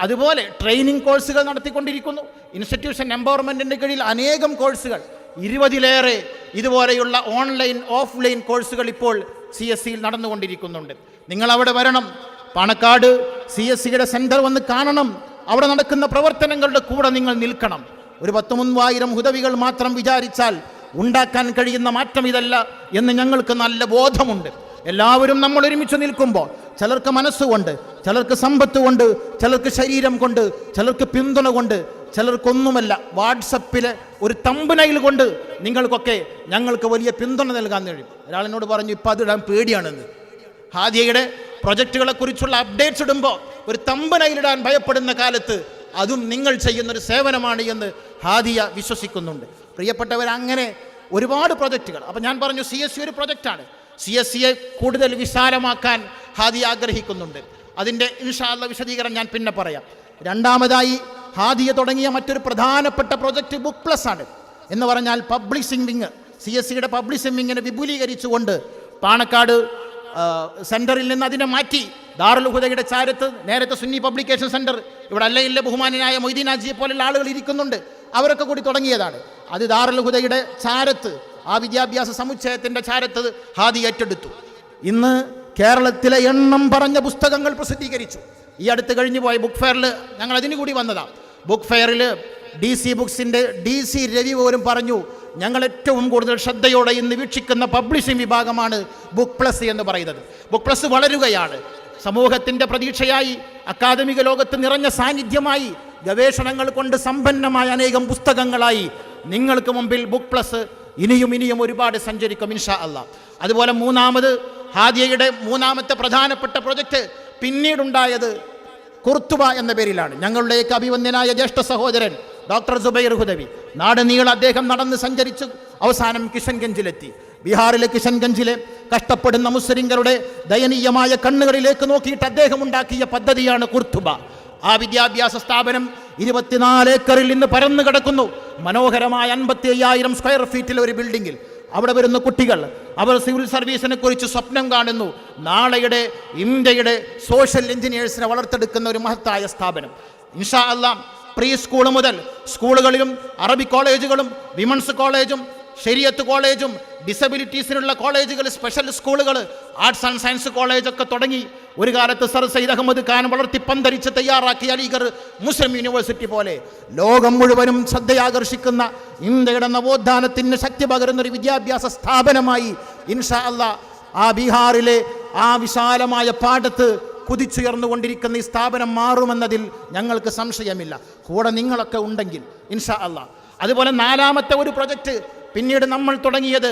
അതുപോലെ ട്രെയിനിങ് കോഴ്സുകൾ നടത്തിക്കൊണ്ടിരിക്കുന്നു. ഇൻസ്റ്റിറ്റ്യൂഷൻ എംപവർമെൻറ്റിൻ്റെ കീഴിൽ അനേകം കോഴ്സുകൾ, 20-ലേറെ ഇതുപോലെയുള്ള ഓൺലൈൻ ഓഫ്ലൈൻ കോഴ്സുകൾ ഇപ്പോൾ CSCയിൽ നടന്നുകൊണ്ടിരിക്കുന്നുണ്ട്. നിങ്ങളവിടെ വരണം. പാണക്കാട് CSCയുടെ സെൻറ്റർ വന്ന് കാണണം. അവിടെ നടക്കുന്ന പ്രവർത്തനങ്ങളുടെ കൂടെ നിങ്ങൾ നിൽക്കണം. ഒരു 10,000 ഹുദവികൾ മാത്രം വിചാരിച്ചാൽ ഉണ്ടാക്കാൻ കഴിയുന്ന മാറ്റം ഇതല്ല എന്ന് ഞങ്ങൾക്ക് നല്ല ബോധമുണ്ട്. എല്ലാവരും നമ്മൾ ഒരുമിച്ച് നിൽക്കുമ്പോൾ ചിലർക്ക് മനസ്സുകൊണ്ട്, ചിലർക്ക് സമ്പത്ത് കൊണ്ട്, ചിലർക്ക് ശരീരം കൊണ്ട്, ചിലർക്ക് പിന്തുണ കൊണ്ട്, ചിലർക്കൊന്നുമല്ല വാട്സപ്പിലെ ഒരു തമ്പനയിൽ കൊണ്ട് നിങ്ങൾക്കൊക്കെ ഞങ്ങൾക്ക് വലിയ പിന്തുണ നൽകാൻ കഴിയും. ഒരാളിനോട് പറഞ്ഞു, ഇപ്പം അതിടാൻ പേടിയാണെന്ന്. ഹാദിയയുടെ പ്രൊജക്റ്റുകളെ കുറിച്ചുള്ള അപ്ഡേറ്റ്സ് ഇടുമ്പോൾ ഒരു തമ്പനയിലിടാൻ ഭയപ്പെടുന്ന കാലത്ത് അതും നിങ്ങൾ ചെയ്യുന്നൊരു സേവനമാണ് എന്ന് ഹാദിയ വിശ്വസിക്കുന്നുണ്ട്. പ്രിയപ്പെട്ടവർ, അങ്ങനെ ഒരുപാട് പ്രൊജക്റ്റുകൾ. അപ്പം ഞാൻ പറഞ്ഞു, CSC ഒരു പ്രൊജക്റ്റാണ്. CSCയെ കൂടുതൽ വിശാലമാക്കാൻ ഹാദിയ ആഗ്രഹിക്കുന്നുണ്ട്. അതിൻ്റെ ഇൻഷാ അല്ലാഹ് വിശദീകരണം ഞാൻ പിന്നെ പറയാം. രണ്ടാമതായി ഹാദിയ തുടങ്ങിയ മറ്റൊരു പ്രധാനപ്പെട്ട പ്രൊജക്റ്റ് ബുക്ക് പ്ലസ് ആണ്. എന്ന് പറഞ്ഞാൽ പബ്ലിഷിംഗ് വിങ്, CSCയുടെ പബ്ലിഷിംഗ് വിങ്ങിനെ വിപുലീകരിച്ചുകൊണ്ട് പാണക്കാട് സെൻറ്ററിൽ നിന്ന് അതിനെ മാറ്റി ദാറുൽ ഹുദയുടെ ചാരത്ത്, നേരത്തെ സുന്നി പബ്ലിക്കേഷൻ സെൻറ്റർ, ഇവിടെ അല്ലയില്ല ബഹുമാനായ മൊയ്തീൻ ഹാജിയെ പോലുള്ള ആളുകൾ ഇരിക്കുന്നുണ്ട്, അവരൊക്കെ കൂടി തുടങ്ങിയതാണ്. അത് ദാറുൽ ഹുദയുടെ ചാരത്ത്, ആ വിദ്യാഭ്യാസ സമുച്ചയത്തിൻ്റെ ചാരത്ത് ഹാദി ഏറ്റെടുത്തു. ഇന്ന് കേരളത്തിലെ എണ്ണം പറഞ്ഞ പുസ്തകങ്ങൾ പ്രസിദ്ധീകരിച്ചു. ഈ അടുത്ത് കഴിഞ്ഞു പോയ ബുക്ക് ഫെയറിൽ ഞങ്ങൾ അതിന് കൂടി വന്നതാണ്. ബുക്ക് ഫെയറിൽ DC ബുക്സിൻ്റെ DC രവി പോലും പറഞ്ഞു, ഞങ്ങൾ ഏറ്റവും കൂടുതൽ ശ്രദ്ധയോടെ ഇന്ന് വീക്ഷിക്കുന്ന പബ്ലിഷിംഗ് വിഭാഗമാണ് ബുക്ക് പ്ലസ് എന്ന് പറയുന്നത്. ബുക്ക് പ്ലസ് വളരുകയാണ്. സമൂഹത്തിൻ്റെ പ്രതീക്ഷയായി, അക്കാദമിക ലോകത്ത് നിറഞ്ഞ സാന്നിധ്യമായി, ഗവേഷണങ്ങൾ കൊണ്ട് സമ്പന്നമായ അനേകം പുസ്തകങ്ങളായി നിങ്ങൾക്ക് മുമ്പിൽ ബുക്ക് പ്ലസ് ഇനിയും ഒരുപാട് സഞ്ചരിക്കും ഇൻഷാ അല്ലാഹ്. അതുപോലെ ഹാദിയയുടെ മൂന്നാമത്തെ പ്രധാനപ്പെട്ട പ്രൊജക്റ്റ് പിന്നീടുണ്ടായത് കുർത്തുബ എന്ന പേരിലാണ്. ഞങ്ങളുടെയൊക്കെ അഭിവന്ദ്യനായ ജ്യേഷ്ഠ സഹോദരൻ ഡോക്ടർ സുബൈർ ഹുദവി നാട് നീള അദ്ദേഹം നടന്ന് സഞ്ചരിച്ചു അവസാനം കിഷൻഗഞ്ചിലെത്തി. ബീഹാറിലെ കിഷൻഗഞ്ചിലെ കഷ്ടപ്പെടുന്ന മുസ്ലിങ്ങളുടെ ദയനീയമായ കണ്ണുകളിലേക്ക് നോക്കിയിട്ട് അദ്ദേഹം ഉണ്ടാക്കിയ പദ്ധതിയാണ് കുർത്തുബ. ആ വിദ്യാഭ്യാസ സ്ഥാപനം 24 ഏക്കറിൽ നിന്ന് പരന്നു കിടക്കുന്നു. മനോഹരമായ 55,000 സ്ക്വയർ ഫീറ്റിലെ ഒരു ബിൽഡിങ്ങിൽ അവിടെ വരുന്ന കുട്ടികൾ അവർ സിവിൽ സർവീസിനെ കുറിച്ച് സ്വപ്നം കാണുന്നു. നാളെയുടെ ഇന്ത്യയുടെ സോഷ്യൽ എഞ്ചിനീയേഴ്സിനെ വളർത്തെടുക്കുന്ന ഒരു മഹത്തായ സ്ഥാപനം. ഇൻഷാ അല്ലാഹ് പ്രീ സ്കൂൾ മുതൽ സ്കൂളുകളിലും അറബിക് കോളേജുകളും വിമൻസ് കോളേജും ശരിയത്ത് കോളേജും ഡിസബിലിറ്റീസിനുള്ള കോളേജുകൾ, സ്പെഷ്യൽ സ്കൂളുകൾ, ആർട്സ് ആൻഡ് സയൻസ് കോളേജൊക്കെ തുടങ്ങി ഒരു കാലത്ത് സർ സയ്യിദ് അഹമ്മദ് ഖാൻ വളർത്തിപ്പന്തരിച്ച് തയ്യാറാക്കിയ അലിഗർ മുസ്ലിം യൂണിവേഴ്സിറ്റി പോലെ ലോകം മുഴുവനും ശ്രദ്ധയാകർഷിക്കുന്ന ഇന്ത്യയുടെ നവോത്ഥാനത്തിന് ശക്തി പകരുന്നൊരു വിദ്യാഭ്യാസ സ്ഥാപനമായി ഇൻഷാ അല്ലാഹ് ആ ബീഹാറിലെ ആ വിശാലമായ പാടത്ത് കുതിച്ചുയർന്നുകൊണ്ടിരിക്കുന്ന ഈ സ്ഥാപനം മാറുമെന്നതിൽ ഞങ്ങൾക്ക് സംശയമില്ല. കൂടെ നിങ്ങളൊക്കെ ഉണ്ടെങ്കിൽ ഇൻഷാ അല്ലാഹ്. അതുപോലെ 4ാമത്തെ ഒരു പ്രൊജക്റ്റ് പിന്നീട് നമ്മൾ തുടങ്ങിയത്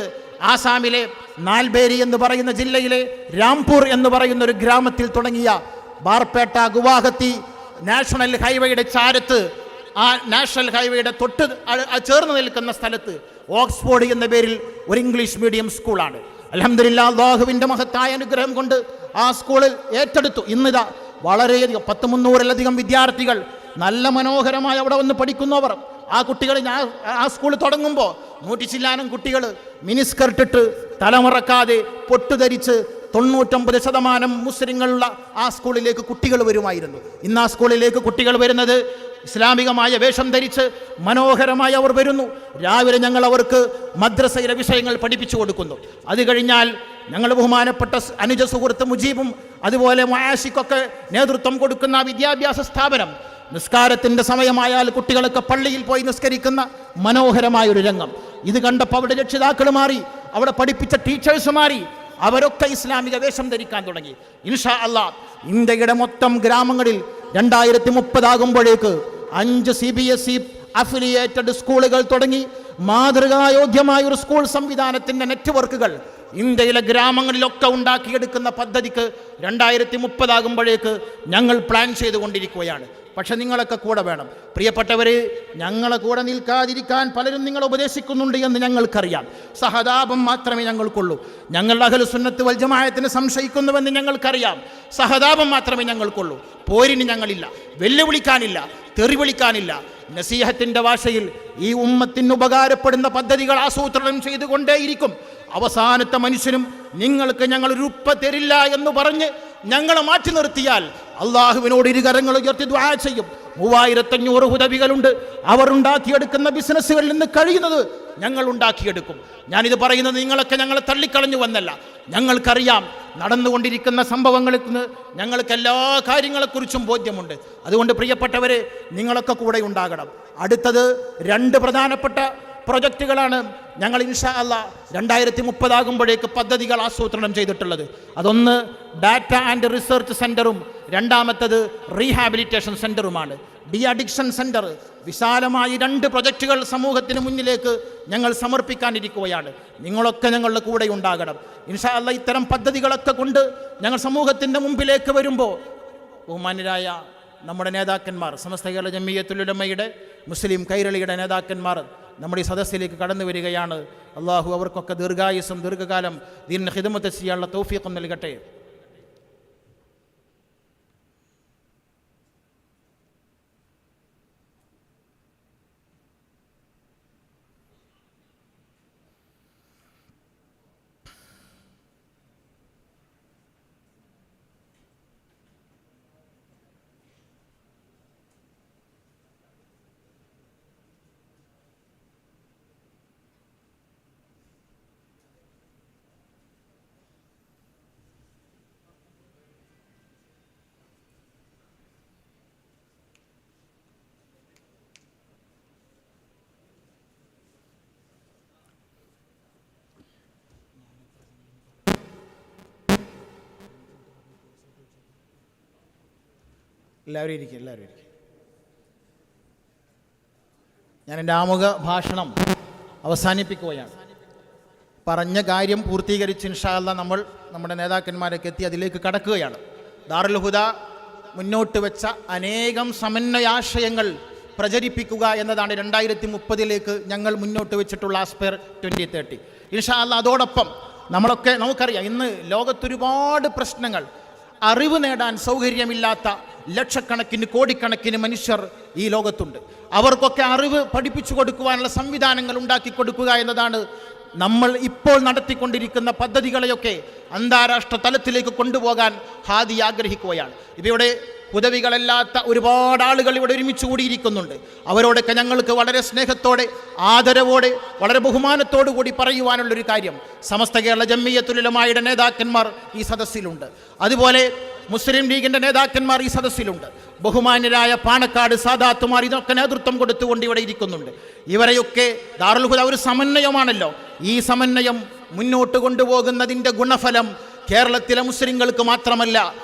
ആസാമിലെ നാൽബേരി എന്ന് പറയുന്ന ജില്ലയിലെ രാംപൂർ എന്ന് പറയുന്ന ഒരു ഗ്രാമത്തിൽ തുടങ്ങിയ ബാർപേട്ട ഗുവാഹത്തി നാഷണൽ ഹൈവേയുടെ ചാരത്ത്, ആ നാഷണൽ ഹൈവേയുടെ തൊട്ട് ചേർന്ന് നിൽക്കുന്ന സ്ഥലത്ത് ഓക്സ്ഫോർഡ് എന്ന പേരിൽ ഒരു ഇംഗ്ലീഷ് മീഡിയം സ്കൂളാണ്. അൽഹംദുലില്ലാഹ് അല്ലാഹുവിൻ്റെ മഹത്തായ അനുഗ്രഹം കൊണ്ട് ആ സ്കൂളിൽ ഏറ്റെടുത്തു. ഇന്നിതാ വളരെയധികം 300-ലധികം വിദ്യാർത്ഥികൾ നല്ല മനോഹരമായി അവിടെ വന്ന് പഠിക്കുന്നവർ. ആ കുട്ടികൾ ആ സ്കൂൾ തുടങ്ങുമ്പോൾ 100 ചില്ലാനം കുട്ടികൾ മിനിസ്കർട്ടിട്ട് തലമുറക്കാതെ പൊട്ടുധരിച്ച് 99% മുസ്ലിങ്ങളുള്ള ആ സ്കൂളിലേക്ക് കുട്ടികൾ വരുമായിരുന്നു. ഇന്ന് ആ സ്കൂളിലേക്ക് കുട്ടികൾ വരുന്നത് ഇസ്ലാമികമായ വേഷം ധരിച്ച് മനോഹരമായി അവർ വരുന്നു. രാവിലെ ഞങ്ങൾ അവർക്ക് മദ്രസയിലെ വിഷയങ്ങൾ പഠിപ്പിച്ചു കൊടുക്കുന്നു. അത് കഴിഞ്ഞാൽ ഞങ്ങൾ ബഹുമാനപ്പെട്ട അനുജ സുഹൃത്ത് മുജീബും അതുപോലെ മുആഷിക്കൊക്കെ നേതൃത്വം കൊടുക്കുന്ന വിദ്യാഭ്യാസ സ്ഥാപനം നിസ്കാരത്തിൻ്റെ സമയമായാൽ കുട്ടികളൊക്കെ പള്ളിയിൽ പോയി നിസ്കരിക്കുന്ന മനോഹരമായൊരു രംഗം. ഇത് കണ്ടപ്പോൾ അവിടെ രക്ഷിതാക്കൾ മാറി, അവിടെ പഠിപ്പിച്ച ടീച്ചേഴ്സ് മാറി, അവരൊക്കെ ഇസ്ലാമിക വേഷം ധരിക്കാൻ തുടങ്ങി. ഇൻഷാ അല്ലാഹ് ഇന്ത്യയുടെ മൊത്തം ഗ്രാമങ്ങളിൽ 2030 ആകുമ്പോഴേക്ക് 5 CBSE അഫിലിയേറ്റഡ് സ്കൂളുകൾ തുടങ്ങി മാതൃകായോഗ്യമായ ഒരു സ്കൂൾ സംവിധാനത്തിൻ്റെ നെറ്റ്വർക്കുകൾ ഇന്ത്യയിലെ ഗ്രാമങ്ങളിലൊക്കെ ഉണ്ടാക്കിയെടുക്കുന്ന പദ്ധതിക്ക് 2030 ആകുമ്പോഴേക്ക് ഞങ്ങൾ പ്ലാൻ ചെയ്തുകൊണ്ടിരിക്കുകയാണ്. പക്ഷെ നിങ്ങളൊക്കെ കൂടെ വേണം. പ്രിയപ്പെട്ടവർ, ഞങ്ങളെ കൂടെ നിൽക്കാതിരിക്കാൻ പലരും നിങ്ങളെ ഉപദേശിക്കുന്നുണ്ട് എന്ന് ഞങ്ങൾക്കറിയാം. സഹതാപം മാത്രമേ ഞങ്ങൾക്കുള്ളൂ. ഞങ്ങൾ അഹ്ലുസുന്നത്ത് വൽ ജമാഅത്തിനെ സംശയിക്കുന്നുവെന്ന് ഞങ്ങൾക്കറിയാം. സഹതാപം മാത്രമേ ഞങ്ങൾക്കുള്ളൂ. പോരിന് ഞങ്ങളില്ല, വെല്ലുവിളിക്കാനില്ല, തെറി വിളിക്കാനില്ല. നസീഹത്തിൻ്റെ ഭാഷയിൽ ഈ ഉമ്മത്തിന് ഉപകാരപ്പെടുന്ന പദ്ധതികൾ ആസൂത്രണം ചെയ്തുകൊണ്ടേയിരിക്കും. അവസാനത്തെ മനുഷ്യനും നിങ്ങൾക്ക് ഞങ്ങൾ ഉപ്പ തരില്ല എന്ന് പറഞ്ഞ് ഞങ്ങളെ മാറ്റി നിർത്തിയാൽ അള്ളാഹുവിനോട് ഇരുകരങ്ങൾ ഉയർത്തി ദുആ ചെയ്യും. 3500 ഹുദവികളുണ്ട്. അവർ ഉണ്ടാക്കിയെടുക്കുന്ന ബിസിനസ്സുകളിൽ നിന്ന് കഴിയുന്നത് ഞങ്ങൾ ഉണ്ടാക്കിയെടുക്കും. ഞാനിത് പറയുന്നത് നിങ്ങളൊക്കെ ഞങ്ങളെ തള്ളിക്കളഞ്ഞു വന്നല്ല. ഞങ്ങൾക്കറിയാം നടന്നുകൊണ്ടിരിക്കുന്ന സംഭവങ്ങളിൽ നിന്ന് ഞങ്ങൾക്ക് എല്ലാ കാര്യങ്ങളെക്കുറിച്ചും ബോധ്യമുണ്ട്. അതുകൊണ്ട് പ്രിയപ്പെട്ടവരെ, നിങ്ങളൊക്കെ കൂടെ ഉണ്ടാകണം. അടുത്തത് 2 പ്രധാനപ്പെട്ട പ്രൊജക്റ്റുകളാണ് ഞങ്ങൾ ഇൻഷാ അല്ലാഹ് 2030 ആകുമ്പോഴേക്ക് പദ്ധതികൾ ആസൂത്രണം ചെയ്തിട്ടുള്ളത്. അതൊന്ന് ഡാറ്റ ആൻഡ് റിസർച്ച് സെൻ്ററും രണ്ടാമത്തത് റീഹാബിലിറ്റേഷൻ സെൻ്ററുമാണ്. De addiction centre. വിശാലമായി 2 പ്രൊജക്റ്റുകൾ സമൂഹത്തിന് മുന്നിലേക്ക് ഞങ്ങൾ സമർപ്പിക്കാനിരിക്കുകയാണ്. നിങ്ങളൊക്കെ ഞങ്ങളുടെ കൂടെ ഉണ്ടാകണം. ഇൻഷാ അല്ലാഹ് ഇത്തരം പദ്ധതികളൊക്കെ കൊണ്ട് ഞങ്ങൾ സമൂഹത്തിൻ്റെ മുമ്പിലേക്ക് വരുമ്പോൾ ബഹുമാന്യരായ നമ്മുടെ നേതാക്കന്മാർ, സമസ്ത കേരള ജംഇയ്യത്തുൽ ഉലമയുടെ മുസ്ലിം കൈരളിയുടെ നേതാക്കന്മാർ നമ്മുടെ ഈ സദസ്സിലേക്ക് കടന്നു വരികയാണ്. അള്ളാഹു അവർക്കൊക്കെ ദീർഘായുസ്സും ദീർഘകാലം ദീനിന് ഖിദ്മത്ത് ചെയ്യാനുള്ള തൗഫീഖും നൽകട്ടെ. എല്ലാവരും ഇരിക്കും. ഞാൻ എൻ്റെ ആമുഖ ഭാഷണം അവസാനിപ്പിക്കുകയാണ്. പറഞ്ഞ കാര്യം പൂർത്തീകരിച്ച് ഇൻഷാ അല്ലാഹ് നമ്മൾ നമ്മുടെ നേതാക്കന്മാരൊക്കെ എത്തി അതിലേക്ക് കടക്കുകയാണ്. ദാറുൽ ഹുദ മുന്നോട്ട് വെച്ച അനേകം സമന്വയാശയങ്ങൾ പ്രചരിപ്പിക്കുക എന്നതാണ് 2030 ഞങ്ങൾ മുന്നോട്ട് വെച്ചിട്ടുള്ള ആസ്പയർ 2030. ഇൻഷാ അല്ലാഹ് അതോടൊപ്പം നമുക്കറിയാം ഇന്ന് ലോകത്തൊരുപാട് പ്രശ്നങ്ങൾ, അറിവ് നേടാൻ സൗകര്യമില്ലാത്ത ലക്ഷക്കണക്കിന് കോടിക്കണക്കിന് മനുഷ്യർ ഈ ലോകത്തുണ്ട്. അവർക്കൊക്കെ അറിവ് പഠിപ്പിച്ചു കൊടുക്കുവാനുള്ള സംവിധാനങ്ങൾ ഉണ്ടാക്കി കൊടുക്കുക എന്നതാണ് നമ്മൾ ഇപ്പോൾ നടത്തിക്കൊണ്ടിരിക്കുന്ന പദ്ധതികളെയൊക്കെ അന്താരാഷ്ട്ര തലത്തിലേക്ക് കൊണ്ടുപോകാൻ ഹാദി ആഗ്രഹിക്കുകയാണ്. ഇവിടെ ഉദവികളല്ലാത്ത ഒരുപാട് ആളുകൾ ഇവിടെ ഒരുമിച്ച് കൂടിയിരിക്കുന്നുണ്ട്. അവരോടൊക്കെ ഞങ്ങൾക്ക് വളരെ സ്നേഹത്തോടെ, ആദരവോടെ, വളരെ ബഹുമാനത്തോടു കൂടി പറയുവാനുള്ളൊരു കാര്യം, സമസ്ത കേരള ജംഇയ്യത്തുൽ ഉലമായുടെ നേതാക്കന്മാർ ഈ സദസ്സിലുണ്ട്. അതുപോലെ മുസ്ലിം ലീഗിൻ്റെ നേതാക്കന്മാർ ഈ സദസ്സിലുണ്ട്. ബഹുമാന്യരായ പാണക്കാട് സാദാത്തുമാർ ഇതൊക്കെ നേതൃത്വം കൊടുത്തുകൊണ്ട് ഇവിടെ ഇരിക്കുന്നുണ്ട്. ഇവരെയൊക്കെ ദാറുൽ ഹുദ ഒരു സമന്വയമാണല്ലോ. ഈ സമന്വയം മുന്നോട്ട് കൊണ്ടുപോകുന്നതിൻ്റെ ഗുണഫലം കേരളത്തിലെ മുസ്ലിങ്ങൾക്ക് മാത്രമല്ല,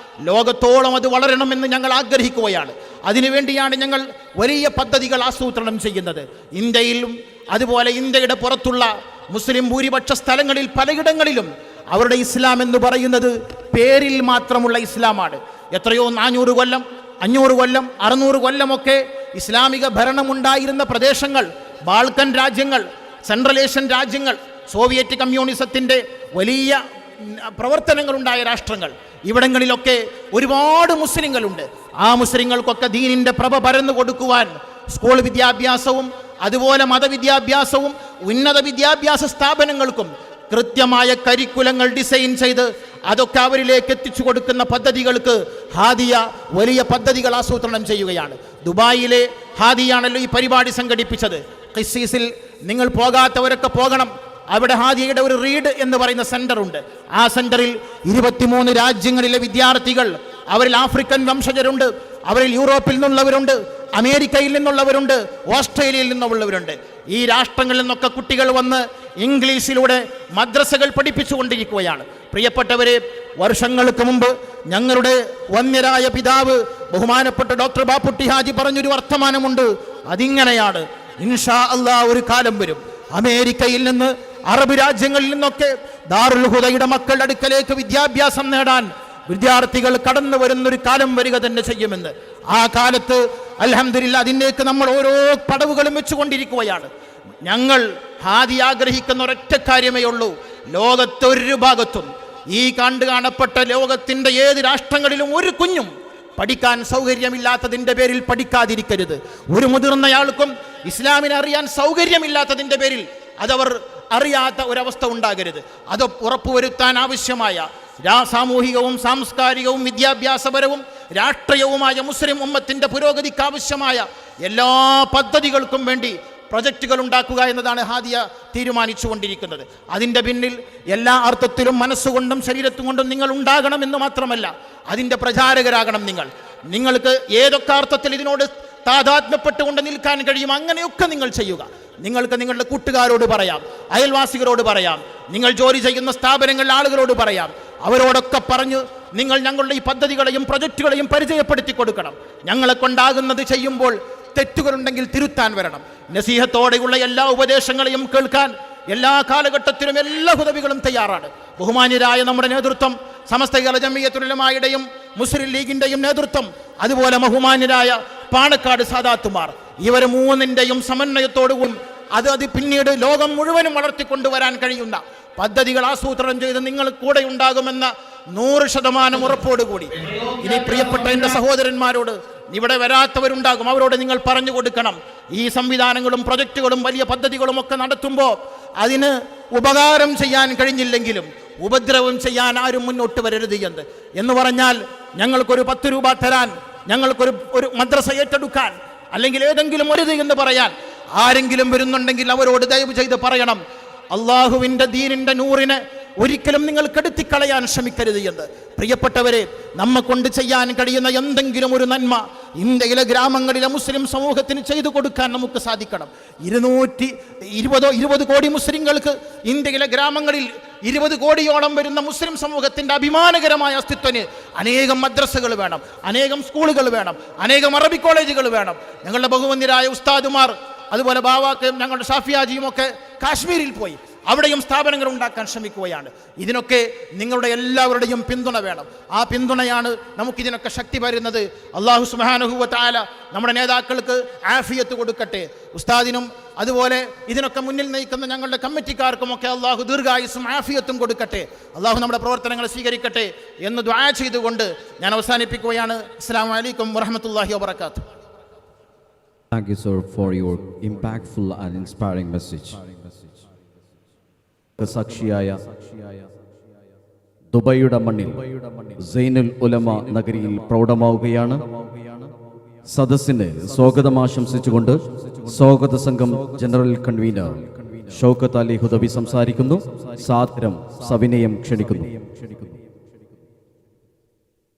ലോകത്തോളം അത് വളരണമെന്ന് ഞങ്ങൾ ആഗ്രഹിക്കുകയാണ്. അതിനുവേണ്ടിയാണ് ഞങ്ങൾ വലിയ പദ്ധതികൾ ആസൂത്രണം ചെയ്യുന്നത്. ഇന്ത്യയിലും അതുപോലെ ഇന്ത്യയുടെ പുറത്തുള്ള മുസ്ലിം ഭൂരിപക്ഷ സ്ഥലങ്ങളിൽ പലയിടങ്ങളിലും അവരുടെ ഇസ്ലാം എന്ന് പറയുന്നത് പേരിൽ മാത്രമുള്ള ഇസ്ലാമാണ്. എത്രയോ 400 കൊല്ലം, 500 കൊല്ലം, 600 കൊല്ലമൊക്കെ ഇസ്ലാമിക ഭരണമുണ്ടായിരുന്ന പ്രദേശങ്ങൾ, ബാൾക്കൻ രാജ്യങ്ങൾ, സെൻട്രൽ ഏഷ്യൻ രാജ്യങ്ങൾ, സോവിയറ്റ് കമ്മ്യൂണിസത്തിൻ്റെ വലിയ പ്രവർത്തനങ്ങളുണ്ടായ രാഷ്ട്രങ്ങൾ, ഇവിടങ്ങളിലൊക്കെ ഒരുപാട് മുസ്ലിങ്ങളുണ്ട്. ആ മുസ്ലിങ്ങൾക്കൊക്കെ ദീനിൻ്റെ പ്രഭ പരന്നു കൊടുക്കുവാൻ സ്കൂൾ വിദ്യാഭ്യാസവും അതുപോലെ മതവിദ്യാഭ്യാസവും ഉന്നത വിദ്യാഭ്യാസ സ്ഥാപനങ്ങൾക്കും കൃത്യമായ കരിക്കുലങ്ങൾ ഡിസൈൻ ചെയ്ത് അതൊക്കെ അവരിലേക്ക് എത്തിച്ചു കൊടുക്കുന്ന പദ്ധതികൾക്ക് ഹാദിയ വലിയ പദ്ധതികൾ ആസൂത്രണം ചെയ്യുകയാണ്. ദുബായിലെ ഹാദിയാണല്ലോ ഈ പരിപാടി സംഘടിപ്പിച്ചത്. ഖിസ്സീസിൽ നിങ്ങൾ പോകാത്തവരൊക്കെ പോകണം. അവിടെ ഹാദിയയുടെ ഒരു റീഡ് എന്ന് പറയുന്ന സെന്റർ ഉണ്ട്. ആ സെന്ററിൽ 23 രാജ്യങ്ങളിലെ വിദ്യാർത്ഥികൾ, അവരിൽ ആഫ്രിക്കൻ വംശജരുണ്ട്, അവരിൽ യൂറോപ്പിൽ നിന്നുള്ളവരുണ്ട്, അമേരിക്കയിൽ നിന്നുള്ളവരുണ്ട്, ഓസ്ട്രേലിയയിൽ നിന്നുള്ളവരുണ്ട്. ഈ രാഷ്ട്രങ്ങളിൽ നിന്നൊക്കെ കുട്ടികൾ വന്ന് ഇംഗ്ലീഷിലൂടെ മദ്രസകൾ പഠിപ്പിച്ചുകൊണ്ടിരിക്കുകയാണ്. പ്രിയപ്പെട്ടവരെ, വർഷങ്ങൾക്ക് മുമ്പ് ഞങ്ങളുടെ വന്യരായ പിതാവ് ബഹുമാനപ്പെട്ട ഡോക്ടർ ബാപ്പുട്ടി ഹാജി പറഞ്ഞൊരു വർത്തമാനമുണ്ട്. അതിങ്ങനെയാണ്, ഇൻഷാ അല്ലാഹ് ഒരു കാലം വരും, അമേരിക്കയിൽ നിന്ന്, അറബ് രാജ്യങ്ങളിൽ നിന്നൊക്കെ ദാറുൽ ഹുദയുടെ മക്കളുടെ അടുക്കലേക്ക് വിദ്യാഭ്യാസം നേടാൻ വിദ്യാർത്ഥികൾ കടന്നു വരുന്നൊരു കാലം വരിക തന്നെ ചെയ്യുമെന്ന്. ആ കാലത്ത് അൽഹംദുലില്ലാ അതിലേക്ക് നമ്മൾ ഓരോ പടവുകളും വെച്ചുകൊണ്ടിരിക്കുകയാണ്. ഞങ്ങൾ ഹാദി ആഗ്രഹിക്കുന്ന ഒരൊറ്റ കാര്യമേ ഉള്ളൂ, ലോകത്തൊരു ഭാഗത്തും ഈ കാണപ്പെട്ട ലോകത്തിൻ്റെ ഏത് രാഷ്ട്രങ്ങളിലും ഒരു കുഞ്ഞും പഠിക്കാൻ സൗകര്യമില്ലാത്തതിൻ്റെ പേരിൽ പഠിക്കാതിരിക്കരുത്. ഒരു മുതിർന്നയാൾക്കും ഇസ്ലാമിനെ അറിയാൻ സൗകര്യമില്ലാത്തതിൻ്റെ പേരിൽ അതവർ അറിയാത്ത ഒരവസ്ഥ ഉണ്ടാകരുത്. അത് ഉറപ്പുവരുത്താൻ ആവശ്യമായ സാമൂഹികവും സാംസ്കാരികവും വിദ്യാഭ്യാസപരവും രാഷ്ട്രീയവുമായ മുസ്ലിം ഉമ്മത്തിൻ്റെ പുരോഗതിക്ക് ആവശ്യമായ എല്ലാ പദ്ധതികൾക്കും വേണ്ടി പ്രൊജക്റ്റുകൾ ഉണ്ടാക്കുക എന്നതാണ് ഹാദിയ തീരുമാനിച്ചുകൊണ്ടിരിക്കുന്നത്. അതിൻ്റെ പിന്നിൽ എല്ലാ അർത്ഥത്തിലും മനസ്സുകൊണ്ടും ശരീരത്തും കൊണ്ടും നിങ്ങൾ ഉണ്ടാകണമെന്ന് മാത്രമല്ല, അതിൻ്റെ പ്രചാരകരാകണം നിങ്ങൾ. നിങ്ങൾക്ക് ഏതൊക്കെ അർത്ഥത്തിൽ ഇതിനോട് താതാത്മ്യപ്പെട്ടുകൊണ്ട് നിൽക്കാൻ കഴിയും അങ്ങനെയൊക്കെ നിങ്ങൾ ചെയ്യുക. നിങ്ങൾക്ക് നിങ്ങളുടെ കൂട്ടുകാരോട് പറയാം, അയൽവാസികളോട് പറയാം, നിങ്ങൾ ജോലി ചെയ്യുന്ന സ്ഥാപനങ്ങളിലെ ആളുകളോട് പറയാം. അവരോടൊക്കെ പറഞ്ഞ് നിങ്ങൾ ഞങ്ങളുടെ ഈ പദ്ധതികളെയും പ്രൊജക്റ്റുകളെയും പരിചയപ്പെടുത്തി കൊടുക്കണം. ഞങ്ങളെ കൊണ്ടാകുന്നത് ചെയ്യുമ്പോൾ തെറ്റുകളുണ്ടെങ്കിൽ തിരുത്താൻ വരണം. നസീഹത്തോടെയുള്ള എല്ലാ ഉപദേശങ്ങളെയും കേൾക്കാൻ എല്ലാ കാലഘട്ടത്തിലും എല്ലാ ഹുദവികളും തയ്യാറാണ്. ബഹുമാന്യരായ നമ്മുടെ നേതൃത്വം, സമസ്ത കേരള ജംഇയ്യത്തുൽ ഉലമായുടെയും മുസ്ലിം ലീഗിൻ്റെയും നേതൃത്വം, അതുപോലെ ബഹുമാന്യരായ പാണക്കാട് സാദാത്തുമാർ, ഇവർ മൂന്നിൻ്റെയും സമന്വയത്തോടും അത് പിന്നീട് ലോകം മുഴുവനും വളർത്തിക്കൊണ്ടുവരാൻ കഴിയുന്ന പദ്ധതികൾ ആസൂത്രണം ചെയ്ത് നിങ്ങൾ കൂടെ ഉണ്ടാകുമെന്ന 100% ഉറപ്പോടുകൂടി ഇനി പ്രിയപ്പെട്ട എൻ്റെ സഹോദരന്മാരോട്, ഇവിടെ വരാത്തവരുണ്ടാകും, അവരോട് നിങ്ങൾ പറഞ്ഞു കൊടുക്കണം, ഈ സംവിധാനങ്ങളും പ്രൊജക്റ്റുകളും വലിയ പദ്ധതികളും ഒക്കെ നടത്തുമ്പോൾ അതിന് ഉപകാരം ചെയ്യാൻ കഴിഞ്ഞില്ലെങ്കിലും ഉപദ്രവം ചെയ്യാൻ ആരും മുന്നോട്ട് വരരുത് എന്ന് പറഞ്ഞാൽ ഞങ്ങൾക്കൊരു 10 രൂപ തരാൻ, ഞങ്ങൾക്കൊരു മദ്രസ ഏറ്റെടുക്കാൻ, അല്ലെങ്കിൽ ഏതെങ്കിലും ഒരു എന്ന് പറയാൻ ആരെങ്കിലും വരുന്നുണ്ടെങ്കിൽ അവരോട് ദയവ് ചെയ്ത് പറയണം, അള്ളാഹുവിൻ്റെ ദീനിൻ്റെ നൂറിനെ ഒരിക്കലും നിങ്ങൾ കെടുത്തിക്കളയാൻ ശ്രമിക്കരുത് എന്ന്. പ്രിയപ്പെട്ടവരെ, നമ്മെ കൊണ്ട് ചെയ്യാൻ കഴിയുന്ന എന്തെങ്കിലും ഒരു നന്മ ഇന്ത്യയിലെ ഗ്രാമങ്ങളിലെ മുസ്ലിം സമൂഹത്തിന് ചെയ്തു കൊടുക്കാൻ നമുക്ക് സാധിക്കണം. 220 കോടി മുസ്ലിങ്ങൾക്ക് ഇന്ത്യയിലെ ഗ്രാമങ്ങളിൽ 20 കോടിയോളം വരുന്ന മുസ്ലിം സമൂഹത്തിൻ്റെ അഭിമാനകരമായ അസ്തിത്വത്തിന് അനേകം മദ്രസകൾ വേണം, അനേകം സ്കൂളുകൾ വേണം, അനേകം അറബി കോളേജുകൾ വേണം. ഞങ്ങളുടെ ബഹുവന്യരായ ഉസ്താദുമാർ, അതുപോലെ ബാവാക്കയും ഞങ്ങളുടെ ഷാഫിയാജിയും ഒക്കെ കാശ്മീരിൽ പോയി അവിടെയും സ്ഥാപനങ്ങൾ ഉണ്ടാക്കാൻ ശ്രമിക്കുകയാണ്. ഇതിനൊക്കെ നിങ്ങളുടെ എല്ലാവരുടെയും പിന്തുണ വേണം. ആ പിന്തുണയാണ് നമുക്കിതിനൊക്കെ ശക്തി വരുന്നത്. അല്ലാഹു സുബ്ഹാനഹു വ തആല നമ്മുടെ നേതാക്കൾക്ക് ആഫിയത്ത് കൊടുക്കട്ടെ. ഉസ്താദിനും അതുപോലെ ഇതിനൊക്കെ മുന്നിൽ നയിക്കുന്ന ഞങ്ങളുടെ കമ്മിറ്റിക്കാർക്കുമൊക്കെ അല്ലാഹു ദീർഘായുസ്സും ആഫിയത്തും കൊടുക്കട്ടെ. അല്ലാഹു നമ്മുടെ പ്രവർത്തനങ്ങൾ സ്വീകരിക്കട്ടെ എന്ന് ദുആ ചെയ്തുകൊണ്ട് ഞാൻ അവസാനിപ്പിക്കുകയാണ്. അസ്സലാമു അലൈക്കും വറഹ്മത്തുള്ളാഹി വബറകാതുഹു. Thank you, sir, for your impactful and inspiring message. സാക്ഷിയായ ദുബൈയുടെ മണ്ണിൽ സൈനുൽ ഉലമ നഗരിയിൽ പ്രൗഢമാവുകയാണ്. സദസ്സിന് സ്വാഗതം ആശംസിച്ചുകൊണ്ട് സ്വാഗത സംഘം ജനറൽ കൺവീനർ ഷൗക്കത്ത് അലി ഹുദവി സംസാരിക്കുന്നു. സാദരം സവിനയം ക്ഷണിക്കുന്നു.